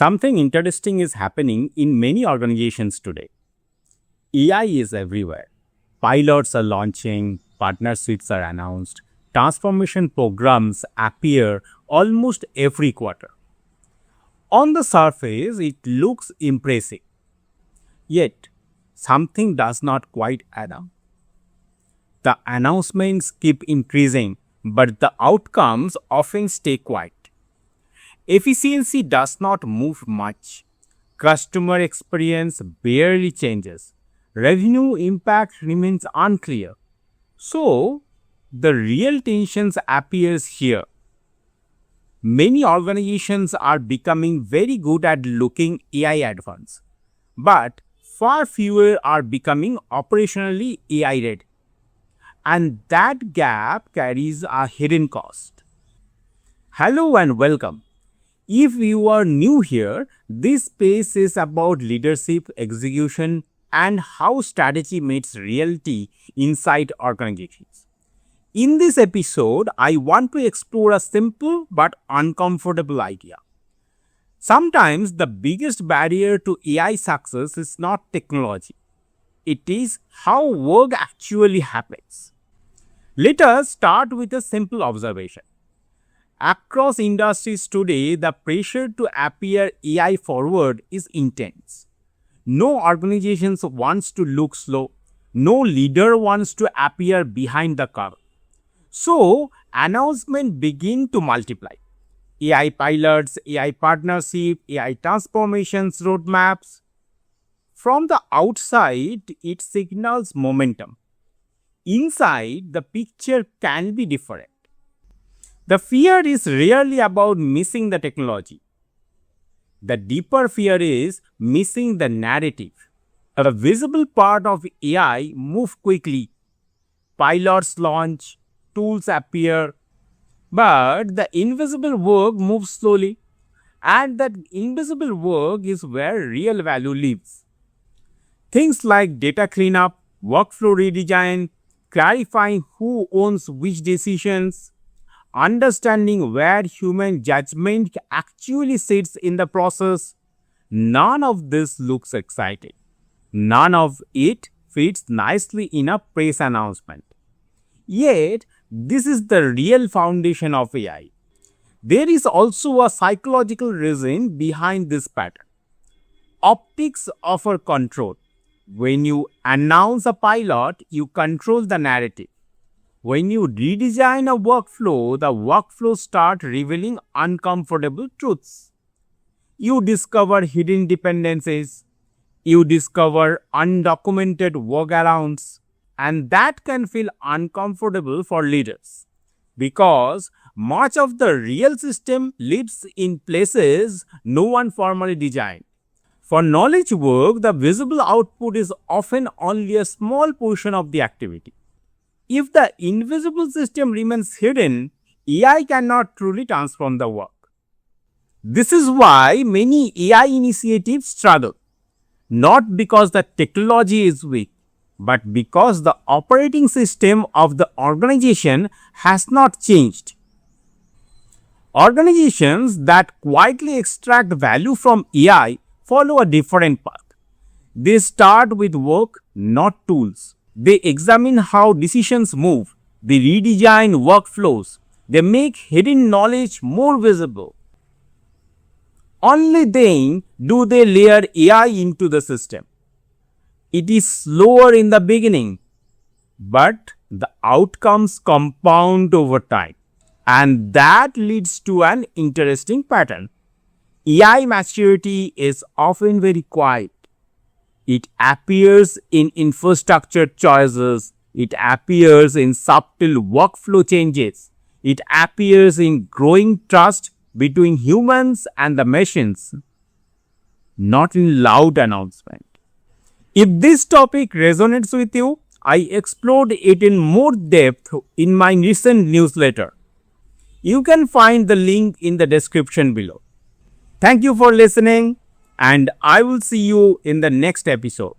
Something interesting is happening in many organizations today. AI is everywhere. Pilots are launching, partnerships are announced, transformation programs appear almost every quarter. On the surface, it looks impressive. Yet, something does not quite add up. The announcements keep increasing, but the outcomes often stay quiet. Efficiency does not move much. Customer experience barely changes. Revenue impact remains unclear. So, the real tensions appears here. Many organizations are becoming very good at looking AI advanced, but far fewer are becoming operationally AI ready. And that gap carries a hidden cost. Hello and welcome. If you are new here, this space is about leadership, execution, and how strategy meets reality inside organizations. In this episode, I want to explore a simple but uncomfortable idea. Sometimes the biggest barrier to AI success is not technology. It is how work actually happens. Let us start with a simple observation. Across industries today, the pressure to appear AI forward is intense. No organization wants to look slow. No leader wants to appear behind the curve. So, announcements begin to multiply. AI pilots, AI partnership, AI transformations roadmaps. From the outside, it signals momentum. Inside, the picture can be different. The fear is rarely about missing the technology. The deeper fear is missing the narrative. A visible part of AI moves quickly. Pilots launch, tools appear, but the invisible work moves slowly. And that invisible work is where real value lives. Things like data cleanup, workflow redesign, clarifying who owns which decisions, understanding where human judgment actually sits in the process, none of this looks exciting. None of it fits nicely in a press announcement. Yet, this is the real foundation of AI. There is also a psychological reason behind this pattern. Optics offer control. When you announce a pilot, you control the narrative. When you redesign a workflow, the workflow starts revealing uncomfortable truths. You discover hidden dependencies. You discover undocumented workarounds. And that can feel uncomfortable for leaders. Because much of the real system lives in places no one formally designed. For knowledge work, the visible output is often only a small portion of the activity. If the invisible system remains hidden, AI cannot truly transform the work. This is why many AI initiatives struggle. Not because the technology is weak, but because the operating system of the organization has not changed. Organizations that quietly extract value from AI follow a different path. They start with work, not tools. They examine how decisions move. They redesign workflows. They make hidden knowledge more visible. Only then do they layer AI into the system. It is slower in the beginning, but the outcomes compound over time. And that leads to an interesting pattern. AI maturity is often very quiet. It appears in infrastructure choices. It appears in subtle workflow changes. It appears in growing trust between humans and the machines, not in loud announcement. If this topic resonates with you, I explored it in more depth in my recent newsletter. You can find the link in the description below. Thank you for listening, and I will see you in the next episode.